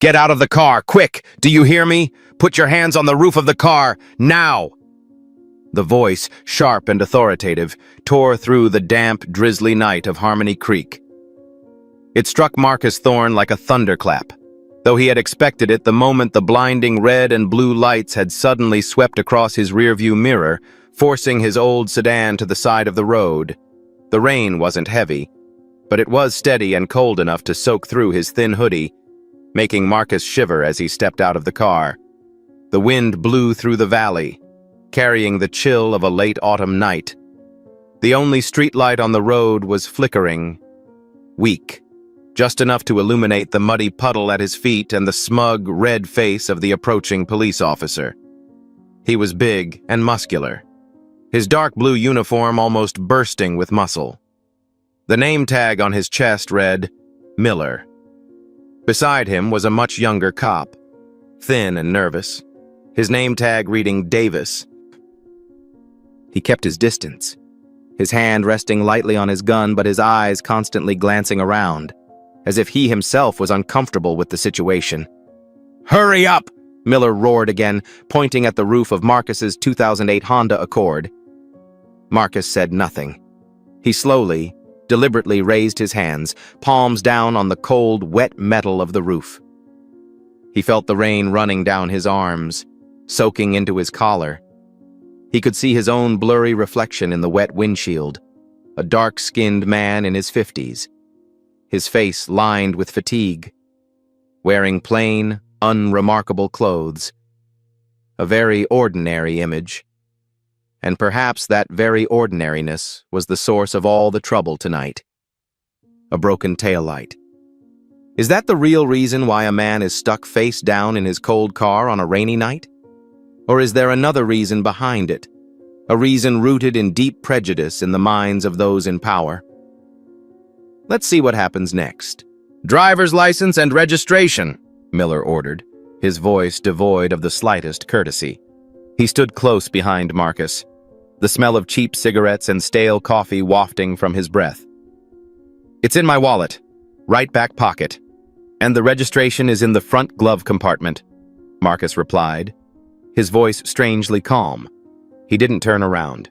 Get out of the car, quick! Do you hear me? Put your hands on the roof of the car, now! The voice, sharp and authoritative, tore through the damp, drizzly night of Harmony Creek. It struck Marcus Thorne like a thunderclap. Though he had expected it the moment the blinding red and blue lights had suddenly swept across his rearview mirror, forcing his old sedan to the side of the road. The rain wasn't heavy, but it was steady and cold enough to soak through his thin hoodie, making Marcus shiver as he stepped out of the car. The wind blew through the valley, carrying the chill of a late autumn night. The only streetlight on the road was flickering, weak, just enough to illuminate the muddy puddle at his feet and the smug, red face of the approaching police officer. He was big and muscular, his dark blue uniform almost bursting with muscle. The name tag on his chest read, Miller. Beside him was a much younger cop, thin and nervous, his name tag reading Davis. He kept his distance, his hand resting lightly on his gun but his eyes constantly glancing around, as if he himself was uncomfortable with the situation. "Hurry up!" Miller roared again, pointing at the roof of Marcus's 2008 Honda Accord. Marcus said nothing. He slowly, deliberately raised his hands, palms down on the cold, wet metal of the roof. He felt the rain running down his arms, soaking into his collar. He could see his own blurry reflection in the wet windshield, a dark-skinned man in his 50s, his face lined with fatigue, wearing plain, unremarkable clothes. A very ordinary image. And perhaps that very ordinariness was the source of all the trouble tonight. A broken taillight. Is that the real reason why a man is stuck face down in his cold car on a rainy night? Or is there another reason behind it? A reason rooted in deep prejudice in the minds of those in power? Let's see what happens next. "Driver's license and registration," Miller ordered, his voice devoid of the slightest courtesy. He stood close behind Marcus, the smell of cheap cigarettes and stale coffee wafting from his breath. "It's in my wallet, right back pocket, and the registration is in the front glove compartment," Marcus replied, his voice strangely calm. He didn't turn around,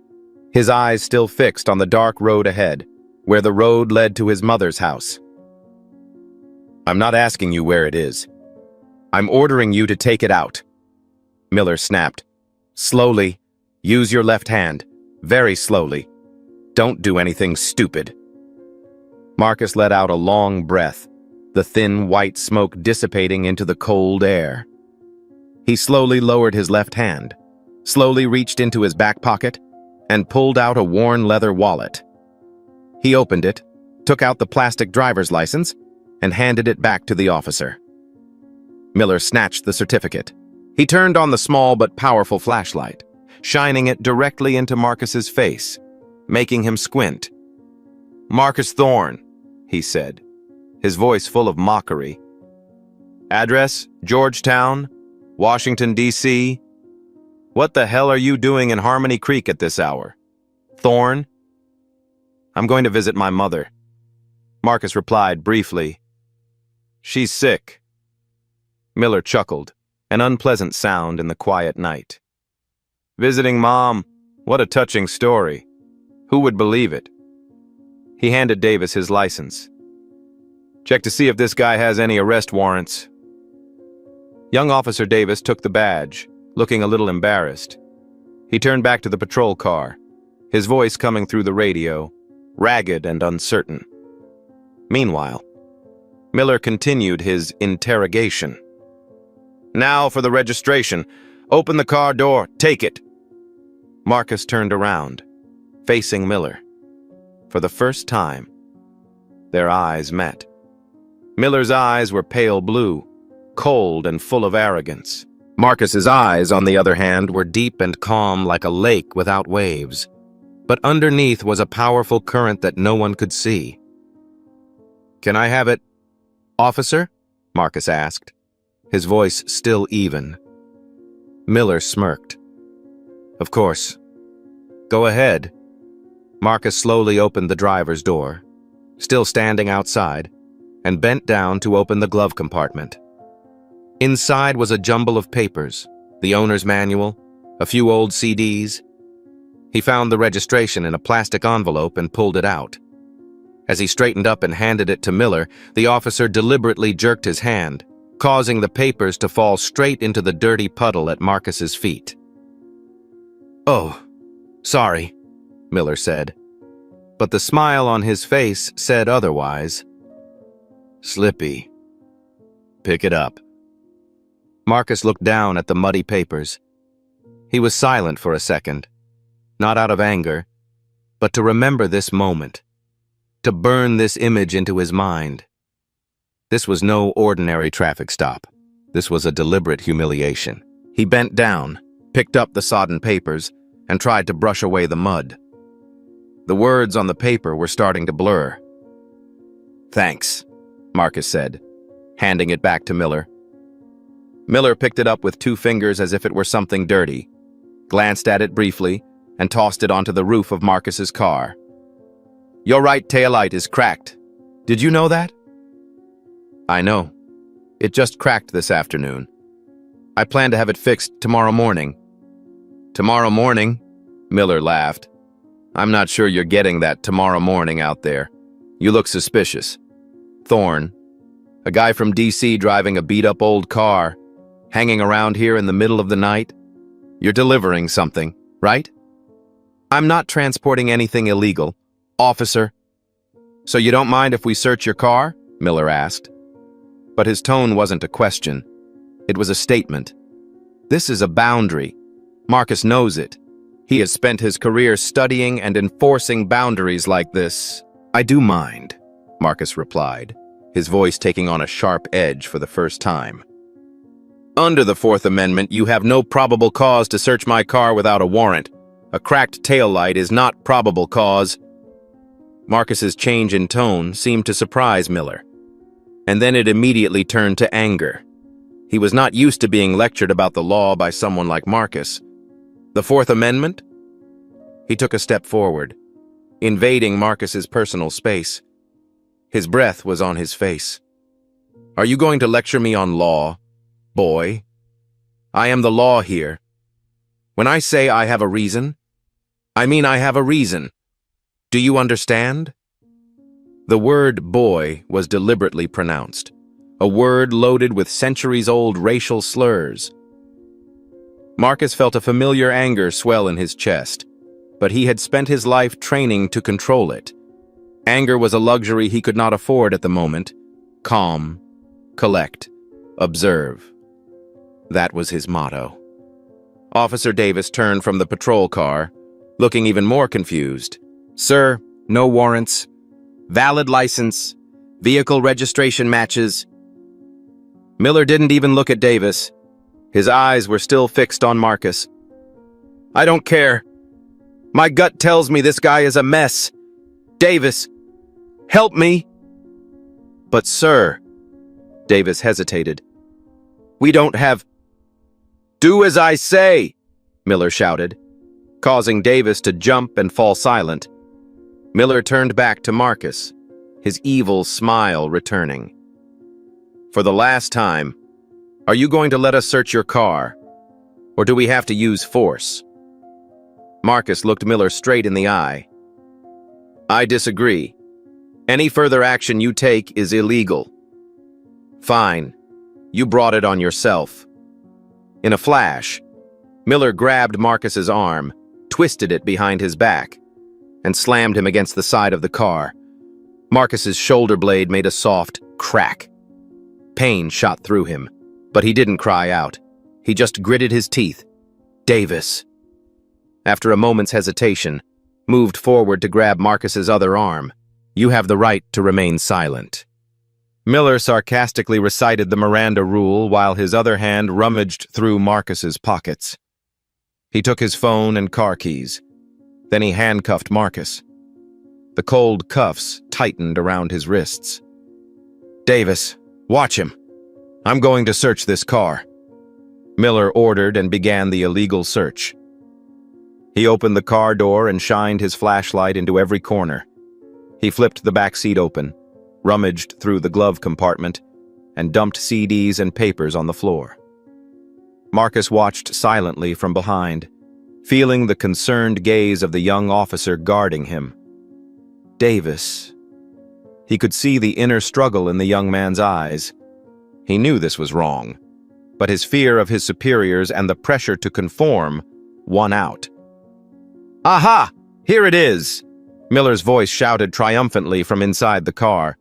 his eyes still fixed on the dark road ahead, where the road led to his mother's house. "I'm not asking you where it is. I'm ordering you to take it out," Miller snapped. "Slowly. Use your left hand. Very slowly. Don't do anything stupid." Marcus let out a long breath, the thin white smoke dissipating into the cold air. He slowly lowered his left hand, slowly reached into his back pocket, and pulled out a worn leather wallet. He opened it, took out the plastic driver's license, and handed it back to the officer. Miller snatched the certificate. He turned on the small but powerful flashlight, shining it directly into Marcus's face, making him squint. "Marcus Thorne," he said, his voice full of mockery. "Address, Georgetown, Washington, D.C. What the hell are you doing in Harmony Creek at this hour? Thorne?" "I'm going to visit my mother," Marcus replied briefly. "She's sick." Miller chuckled, an unpleasant sound in the quiet night. "Visiting Mom? What a touching story. Who would believe it?" He handed Davis his license. "Check to see if this guy has any arrest warrants." Young Officer Davis took the badge, looking a little embarrassed. He turned back to the patrol car, his voice coming through the radio, ragged and uncertain. Meanwhile, Miller continued his interrogation. "Now for the registration. Open the car door. Take it." Marcus turned around, facing Miller. For the first time, their eyes met. Miller's eyes were pale blue, cold and full of arrogance. Marcus's eyes, on the other hand, were deep and calm like a lake without waves. But underneath was a powerful current that no one could see. "Can I have it, officer?" Marcus asked, his voice still even. Miller smirked. "Of course. Go ahead." Marcus slowly opened the driver's door, still standing outside, and bent down to open the glove compartment. Inside was a jumble of papers, the owner's manual, a few old CDs. He found the registration in a plastic envelope and pulled it out. As he straightened up and handed it to Miller, the officer deliberately jerked his hand, causing the papers to fall straight into the dirty puddle at Marcus's feet. "Oh, sorry," Miller said. But the smile on his face said otherwise. "Slippy. Pick it up." Marcus looked down at the muddy papers. He was silent for a second, not out of anger, but to remember this moment, to burn this image into his mind. This was no ordinary traffic stop. This was a deliberate humiliation. He bent down, picked up the sodden papers, and tried to brush away the mud. The words on the paper were starting to blur. "Thanks," Marcus said, handing it back to Miller. Miller picked it up with 2 fingers as if it were something dirty, glanced at it briefly, and tossed it onto the roof of Marcus's car. "Your right taillight is cracked. Did you know that?" "I know. It just cracked this afternoon. I plan to have it fixed tomorrow morning." "Tomorrow morning?" Miller laughed. "I'm not sure you're getting that tomorrow morning out there. You look suspicious. Thorne, a guy from DC driving a beat-up old car, hanging around here in the middle of the night? You're delivering something, right?" "I'm not transporting anything illegal, officer." "So you don't mind if we search your car?" Miller asked. But his tone wasn't a question. It was a statement. This is a boundary. Marcus knows it. He has spent his career studying and enforcing boundaries like this. "I do mind," Marcus replied, his voice taking on a sharp edge for the first time. "Under the Fourth Amendment, you have no probable cause to search my car without a warrant. A cracked taillight is not probable cause." Marcus's change in tone seemed to surprise Miller, and then it immediately turned to anger. He was not used to being lectured about the law by someone like Marcus. "The Fourth Amendment?" He took a step forward, invading Marcus's personal space. His breath was on his face. "Are you going to lecture me on law, boy? I am the law here. When I say I have a reason, I mean I have a reason. Do you understand?" The word boy was deliberately pronounced, a word loaded with centuries-old racial slurs. Marcus felt a familiar anger swell in his chest, but he had spent his life training to control it. Anger was a luxury he could not afford at the moment. Calm, collect, observe. That was his motto. Officer Davis turned from the patrol car, looking even more confused. "Sir, no warrants. Valid license. Vehicle registration matches." Miller didn't even look at Davis. His eyes were still fixed on Marcus. "I don't care. My gut tells me this guy is a mess. Davis, help me." "But sir," Davis hesitated. "We don't have—" "Do as I say," Miller shouted, causing Davis to jump and fall silent. Miller turned back to Marcus, his evil smile returning. "For the last time, are you going to let us search your car, or do we have to use force?" Marcus looked Miller straight in the eye. "I disagree. Any further action you take is illegal." "Fine. You brought it on yourself." In a flash, Miller grabbed Marcus's arm, twisted it behind his back, and slammed him against the side of the car. Marcus's shoulder blade made a soft crack. Pain shot through him, but he didn't cry out. He just gritted his teeth. "Davis." After a moment's hesitation, moved forward to grab Marcus's other arm. "You have the right to remain silent." Miller sarcastically recited the Miranda rule while his other hand rummaged through Marcus's pockets. He took his phone and car keys. Then he handcuffed Marcus. The cold cuffs tightened around his wrists. "Davis, watch him. I'm going to search this car," Miller ordered and began the illegal search. He opened the car door and shined his flashlight into every corner. He flipped the back seat open, rummaged through the glove compartment, and dumped CDs and papers on the floor. Marcus watched silently from behind, feeling the concerned gaze of the young officer guarding him. Davis. He could see the inner struggle in the young man's eyes. He knew this was wrong, but his fear of his superiors and the pressure to conform won out. "Aha! Here it is!" Miller's voice shouted triumphantly from inside the car.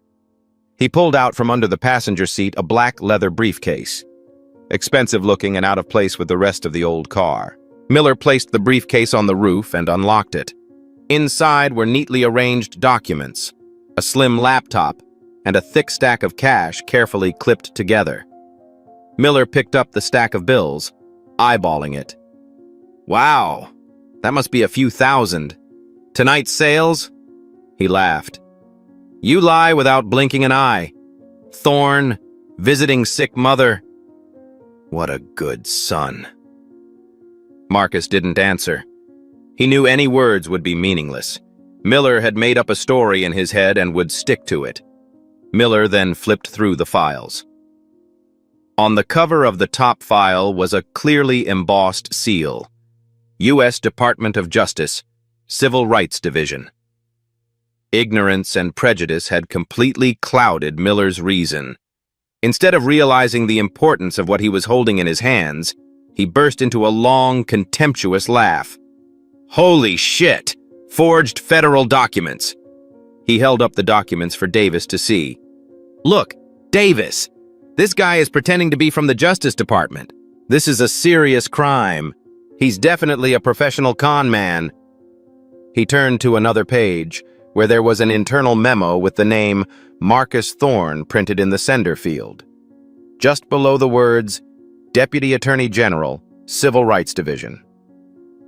He pulled out from under the passenger seat a black leather briefcase, expensive-looking and out of place with the rest of the old car. Miller placed the briefcase on the roof and unlocked it. Inside were neatly arranged documents, a slim laptop, and a thick stack of cash carefully clipped together. Miller picked up the stack of bills, eyeballing it. "Wow, that must be a few thousand. Tonight's sales?" He laughed. "You lie without blinking an eye. Thorn, visiting sick mother. What a good son." Marcus didn't answer. He knew any words would be meaningless. Miller had made up a story in his head and would stick to it. Miller then flipped through the files. On the cover of the top file was a clearly embossed seal. U.S. Department of Justice, Civil Rights Division. Ignorance and prejudice had completely clouded Miller's reason. Instead of realizing the importance of what he was holding in his hands, he burst into a long, contemptuous laugh. "Holy shit! Forged federal documents!" He held up the documents for Davis to see. "Look, Davis! This guy is pretending to be from the Justice Department. This is a serious crime. He's definitely a professional con man." He turned to another page, where there was an internal memo with the name Marcus Thorn printed in the sender field. Just below the words, Deputy Attorney General, Civil Rights Division.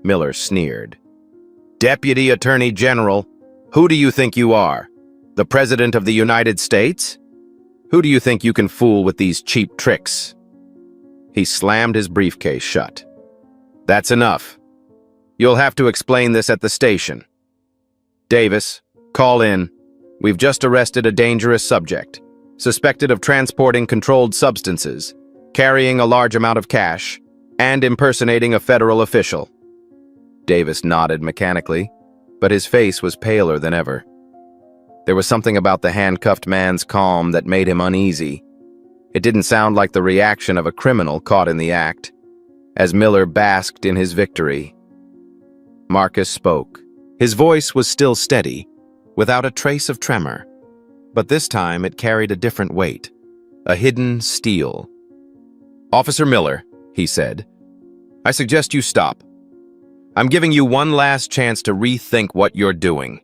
Miller sneered. "Deputy Attorney General? Who do you think you are? The President of the United States? Who do you think you can fool with these cheap tricks?" He slammed his briefcase shut. "That's enough. You'll have to explain this at the station. Davis, call in. We've just arrested a dangerous subject, suspected of transporting controlled substances, carrying a large amount of cash, and impersonating a federal official." Davis nodded mechanically, but his face was paler than ever. There was something about the handcuffed man's calm that made him uneasy. It didn't sound like the reaction of a criminal caught in the act. As Miller basked in his victory, Marcus spoke. His voice was still steady, without a trace of tremor, but this time it carried a different weight, a hidden steel. "Officer Miller," he said, "I suggest you stop. I'm giving you one last chance to rethink what you're doing."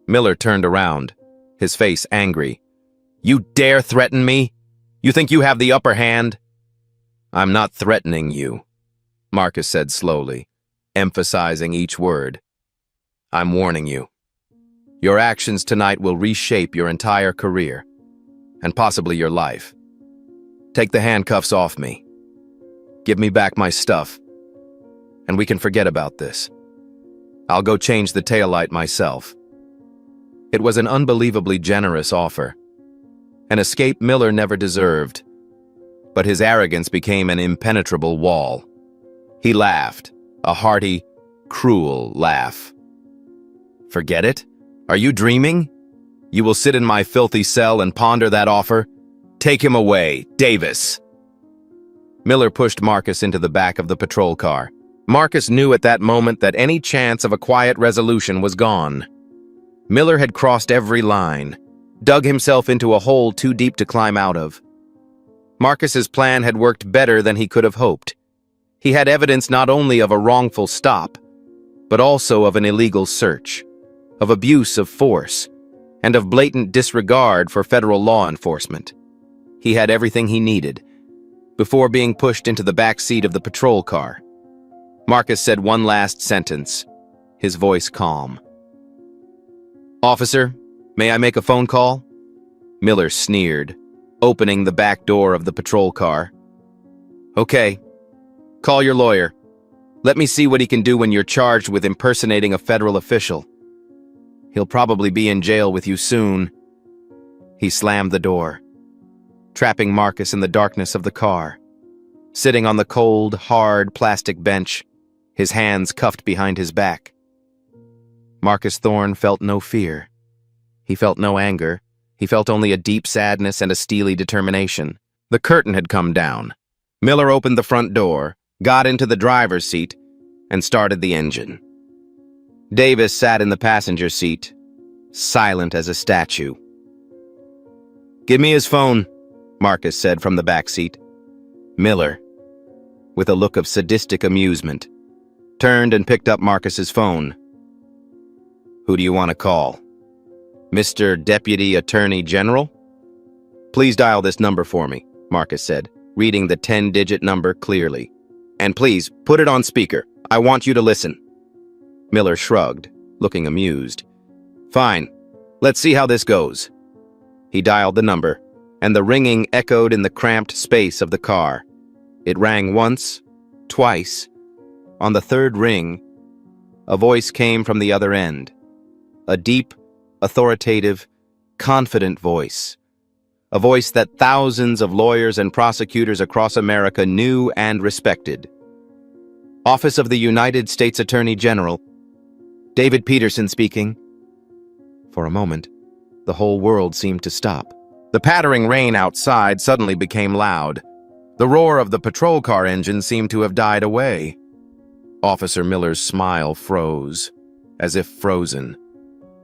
Miller turned around, his face angry. "You dare threaten me? You think you have the upper hand?" "I'm not threatening you," Marcus said slowly, emphasizing each word. "I'm warning you. Your actions tonight will reshape your entire career, and possibly your life. Take the handcuffs off me. Give me back my stuff, and we can forget about this. I'll go change the taillight myself." It was an unbelievably generous offer, an escape Miller never deserved, but his arrogance became an impenetrable wall. He laughed, a hearty, cruel laugh. "Forget it? Are you dreaming? You will sit in my filthy cell and ponder that offer? Take him away, Davis." Miller pushed Marcus into the back of the patrol car. Marcus knew at that moment that any chance of a quiet resolution was gone. Miller had crossed every line, dug himself into a hole too deep to climb out of. Marcus's plan had worked better than he could have hoped. He had evidence not only of a wrongful stop, but also of an illegal search, of abuse of force, and of blatant disregard for federal law enforcement. He had everything he needed. Before being pushed into the back seat of the patrol car, Marcus said one last sentence, his voice calm. "Officer, may I make a phone call?" Miller sneered, opening the back door of the patrol car. "Okay. Call your lawyer. Let me see what he can do when you're charged with impersonating a federal official. He'll probably be in jail with you soon." He slammed the door. trapping Marcus in the darkness of the car. Sitting on the cold, hard plastic bench, his hands cuffed behind his back. Marcus Thorne felt no fear. He felt no anger. He felt only a deep sadness and a steely determination. The curtain had come down. Miller opened the front door, got into the driver's seat, and started the engine. Davis sat in the passenger seat, silent as a statue. "Give me his phone," Marcus said from the back seat. Miller, with a look of sadistic amusement, turned and picked up Marcus's phone. "Who do you want to call? Mr. Deputy Attorney General?" "Please dial this number for me," Marcus said, reading the 10-digit number clearly. "And please, put it on speaker. I want you to listen." Miller shrugged, looking amused. "Fine. Let's see how this goes." He dialed the number, and the ringing echoed in the cramped space of the car. It rang once, twice. On the third ring, a voice came from the other end. A deep, authoritative, confident voice. A voice that thousands of lawyers and prosecutors across America knew and respected. "Office of the United States Attorney General. David Peterson speaking." For a moment, the whole world seemed to stop. The pattering rain outside suddenly became loud. The roar of the patrol car engine seemed to have died away. Officer Miller's smile froze, as if frozen.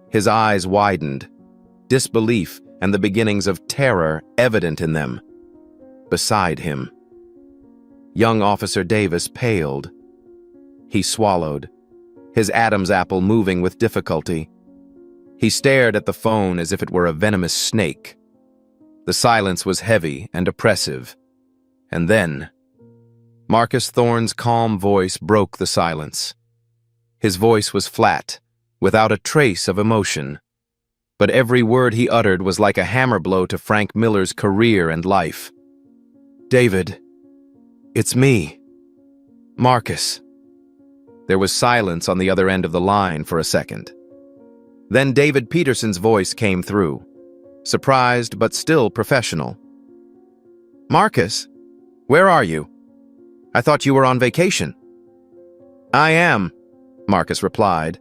His eyes widened, disbelief and the beginnings of terror evident in them. Beside him, young Officer Davis paled. He swallowed, his Adam's apple moving with difficulty. He stared at the phone as if it were a venomous snake. The silence was heavy and oppressive. And then, Marcus Thorne's calm voice broke the silence. His voice was flat, without a trace of emotion. But every word he uttered was like a hammer blow to Frank Miller's career and life. "David, it's me. Marcus." There was silence on the other end of the line for a second. Then David Peterson's voice came through, surprised but still professional. "Marcus, where are you? I thought you were on vacation." "I am," Marcus replied.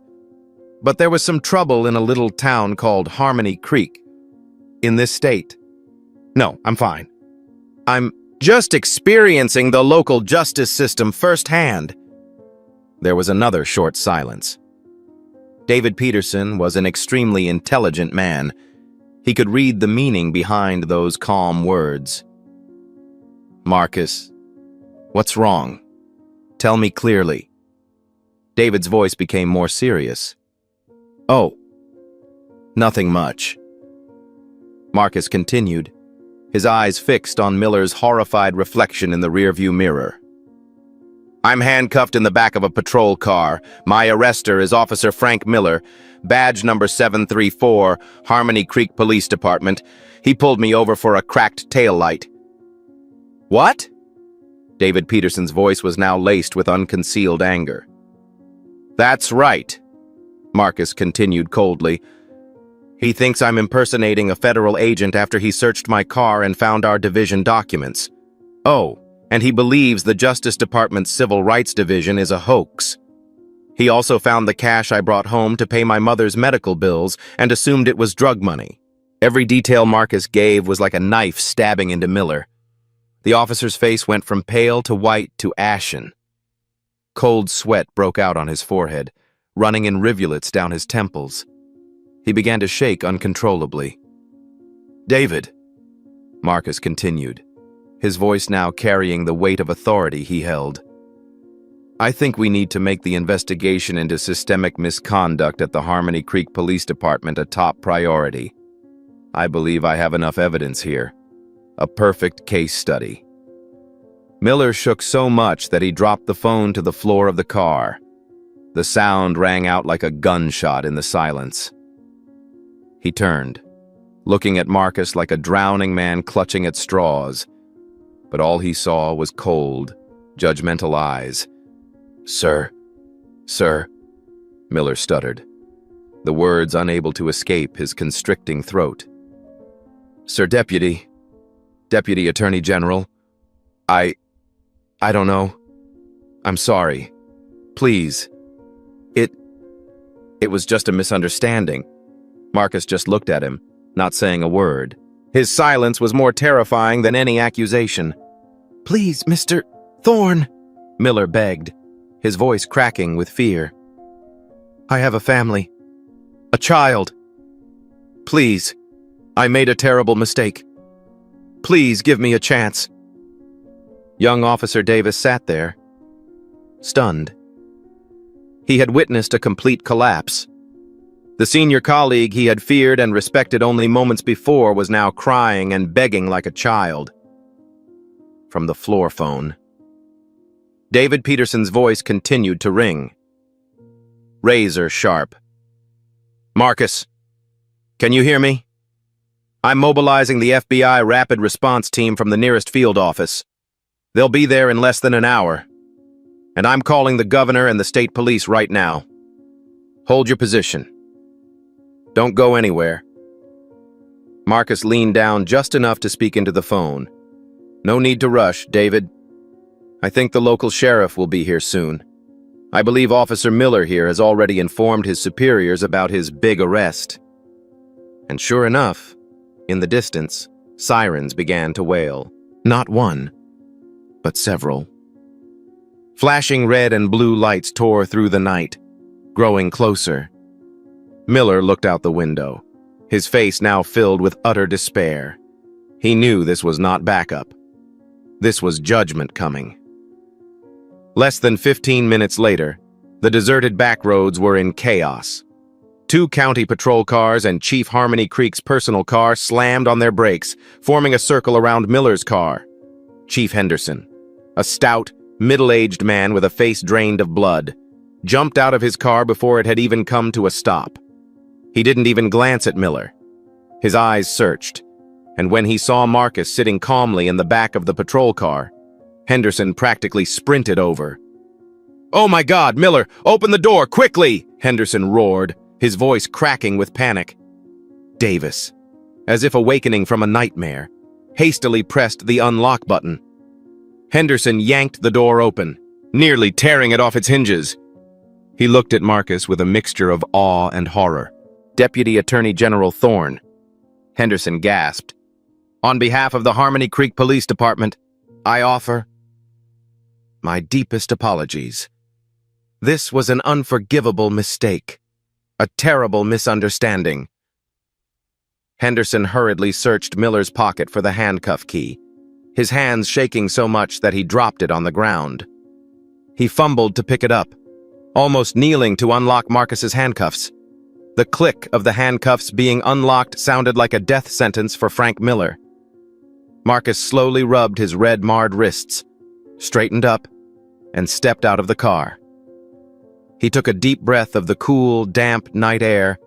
"But there was some trouble in a little town called Harmony Creek, in this state. No, I'm fine. I'm just experiencing the local justice system firsthand." There was another short silence. David Peterson was an extremely intelligent man. He could read the meaning behind those calm words. "Marcus, what's wrong? Tell me clearly." David's voice became more serious. "Oh, nothing much." Marcus continued, his eyes fixed on Miller's horrified reflection in the rearview mirror. "I'm handcuffed in the back of a patrol car. My arrestor is Officer Frank Miller, badge number 734, Harmony Creek Police Department. He pulled me over for a cracked taillight." "What?" David Peterson's voice was now laced with unconcealed anger. "That's right," Marcus continued coldly. "He thinks I'm impersonating a federal agent after he searched my car and found our division documents. Oh, and he believes the Justice Department's Civil Rights Division is a hoax. He also found the cash I brought home to pay my mother's medical bills and assumed it was drug money." Every detail Marcus gave was like a knife stabbing into Miller. The officer's face went from pale to white to ashen. Cold sweat broke out on his forehead, running in rivulets down his temples. He began to shake uncontrollably. "David," Marcus continued, his voice now carrying the weight of authority he held, "I think we need to make the investigation into systemic misconduct at the Harmony Creek Police Department a top priority. I believe I have enough evidence here. A perfect case study." Miller shook so much that he dropped the phone to the floor of the car. The sound rang out like a gunshot in the silence. He turned, looking at Marcus like a drowning man clutching at straws. But all he saw was cold, judgmental eyes. Sir," Miller stuttered, the words unable to escape his constricting throat. "Sir Deputy, Deputy Attorney General. I don't know. I'm sorry. Please. It was just a misunderstanding. Marcus just looked at him, not saying a word. His silence was more terrifying than any accusation. Please, Mr. Thorne, Miller begged, his voice cracking with fear. I have a family. A child. Please, I made a terrible mistake. Please give me a chance. Young Officer Davis sat there, stunned. He had witnessed a complete collapse. The senior colleague he had feared and respected only moments before was now crying and begging like a child. From the floor phone, David Peterson's voice continued to ring. Razor sharp. Marcus, can you hear me? I'm mobilizing the FBI rapid response team from the nearest field office. They'll be there in less than an hour. And I'm calling the governor and the state police right now. Hold your position. Don't go anywhere. Marcus leaned down just enough to speak into the phone. No need to rush, David. I think the local sheriff will be here soon. I believe Officer Miller here has already informed his superiors about his big arrest. And sure enough, in the distance, sirens began to wail. Not one, but several. Flashing red and blue lights tore through the night, growing closer. Miller looked out the window, his face now filled with utter despair. He knew this was not backup. This was judgment coming. Less than 15 minutes later, the deserted back roads were in chaos. 2 county patrol cars and Chief Harmony Creek's personal car slammed on their brakes, forming a circle around Miller's car. Chief Henderson, a stout, middle-aged man with a face drained of blood, jumped out of his car before it had even come to a stop. He didn't even glance at Miller. His eyes searched, and when he saw Marcus sitting calmly in the back of the patrol car, Henderson practically sprinted over. "Oh my God, Miller, open the door, quickly!" Henderson roared, his voice cracking with panic. Davis, as if awakening from a nightmare, hastily pressed the unlock button. Henderson yanked the door open, nearly tearing it off its hinges. He looked at Marcus with a mixture of awe and horror. Deputy Attorney General Thorne. Henderson gasped. On behalf of the Harmony Creek Police Department, I offer my deepest apologies. This was an unforgivable mistake, a terrible misunderstanding. Henderson hurriedly searched Miller's pocket for the handcuff key, his hands shaking so much that he dropped it on the ground. He fumbled to pick it up, almost kneeling to unlock Marcus's handcuffs. The click of the handcuffs being unlocked sounded like a death sentence for Frank Miller. Marcus slowly rubbed his red-marred wrists, straightened up, and stepped out of the car. He took a deep breath of the cool, damp night air,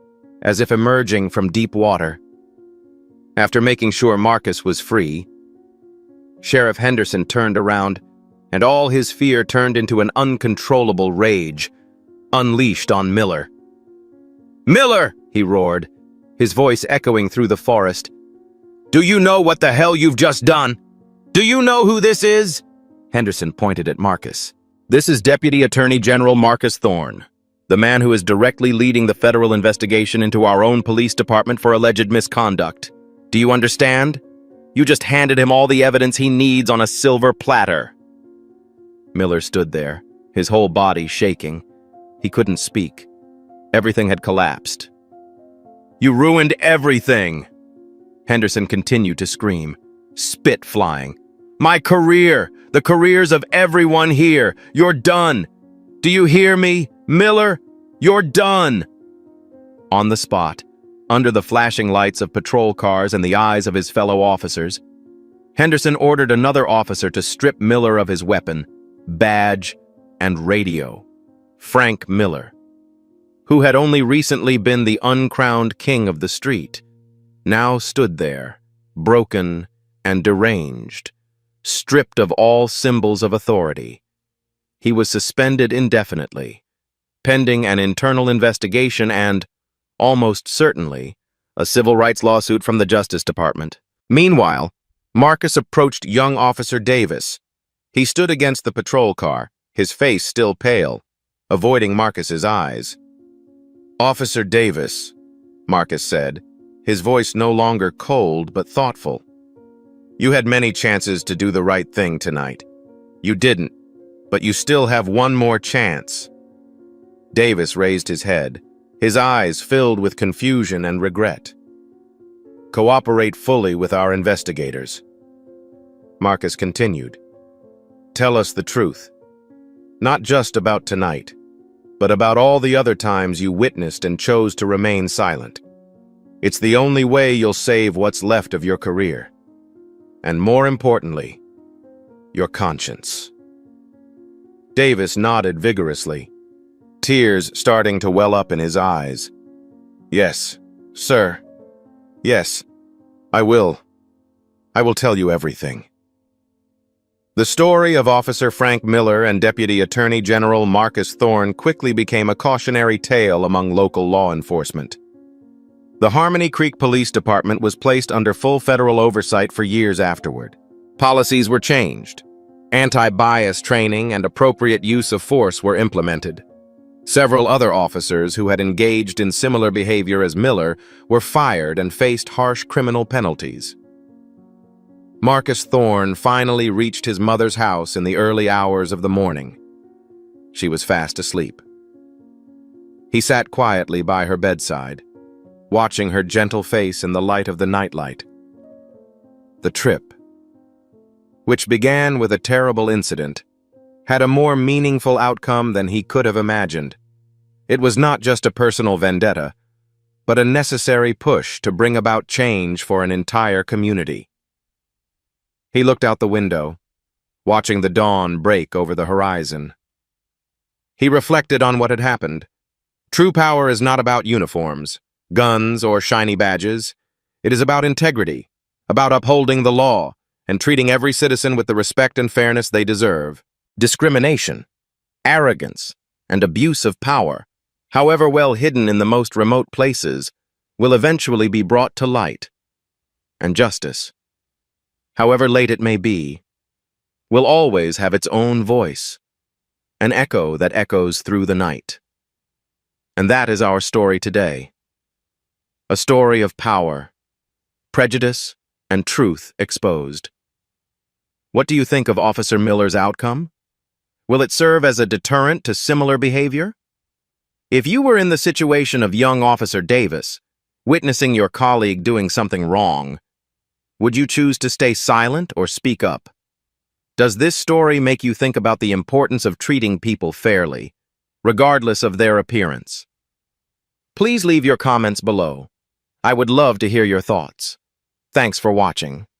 as if emerging from deep water. After making sure Marcus was free, Sheriff Henderson turned around, and all his fear turned into an uncontrollable rage, unleashed on Miller. "Miller!" he roared, his voice echoing through the forest. "Do you know what the hell you've just done? Do you know who this is?" Henderson pointed at Marcus. "This is Deputy Attorney General Marcus Thorne, the man who is directly leading the federal investigation into our own police department for alleged misconduct. Do you understand? You just handed him all the evidence he needs on a silver platter." Miller stood there, his whole body shaking. He couldn't speak. Everything had collapsed. "You ruined everything!" Henderson continued to scream, spit flying. "My career! The careers of everyone here! You're done! Do you hear me? Miller, you're done!" On the spot, under the flashing lights of patrol cars and the eyes of his fellow officers, Henderson ordered another officer to strip Miller of his weapon, badge, and radio. Frank Miller, who had only recently been the uncrowned king of the street, now stood there, broken and deranged, stripped of all symbols of authority. He was suspended indefinitely, pending an internal investigation and, almost certainly, a civil rights lawsuit from the Justice Department. Meanwhile, Marcus approached young Officer Davis. He stood against the patrol car, his face still pale, avoiding Marcus's eyes. "Officer Davis," Marcus said, his voice no longer cold but thoughtful. "You had many chances to do the right thing tonight. You didn't, but you still have one more chance." Davis raised his head, his eyes filled with confusion and regret. "Cooperate fully with our investigators." Marcus continued. "Tell us the truth. Not just about tonight, but about all the other times you witnessed and chose to remain silent. It's the only way you'll save what's left of your career. And more importantly, your conscience." Davis nodded vigorously, tears starting to well up in his eyes. "Yes, sir. Yes, I will. I will tell you everything." The story of Officer Frank Miller and Deputy Attorney General Marcus Thorne quickly became a cautionary tale among local law enforcement. The Harmony Creek Police Department was placed under full federal oversight for years afterward. Policies were changed. Anti-bias training and appropriate use of force were implemented. Several other officers who had engaged in similar behavior as Miller were fired and faced harsh criminal penalties. Marcus Thorne finally reached his mother's house in the early hours of the morning. She was fast asleep. He sat quietly by her bedside, watching her gentle face in the light of the nightlight. The trip, which began with a terrible incident, had a more meaningful outcome than he could have imagined. It was not just a personal vendetta, but a necessary push to bring about change for an entire community. He looked out the window, watching the dawn break over the horizon. He reflected on what had happened. True power is not about uniforms, guns, or shiny badges. It is about integrity, about upholding the law, and treating every citizen with the respect and fairness they deserve. Discrimination, arrogance, and abuse of power, however well hidden in the most remote places, will eventually be brought to light. And justice, however late it may be, will always have its own voice, an echo that echoes through the night. And that is our story today. A story of power, prejudice, and truth exposed. What do you think of Officer Miller's outcome? Will it serve as a deterrent to similar behavior? If you were in the situation of young Officer Davis, witnessing your colleague doing something wrong, would you choose to stay silent or speak up? Does this story make you think about the importance of treating people fairly, regardless of their appearance? Please leave your comments below. I would love to hear your thoughts. Thanks for watching.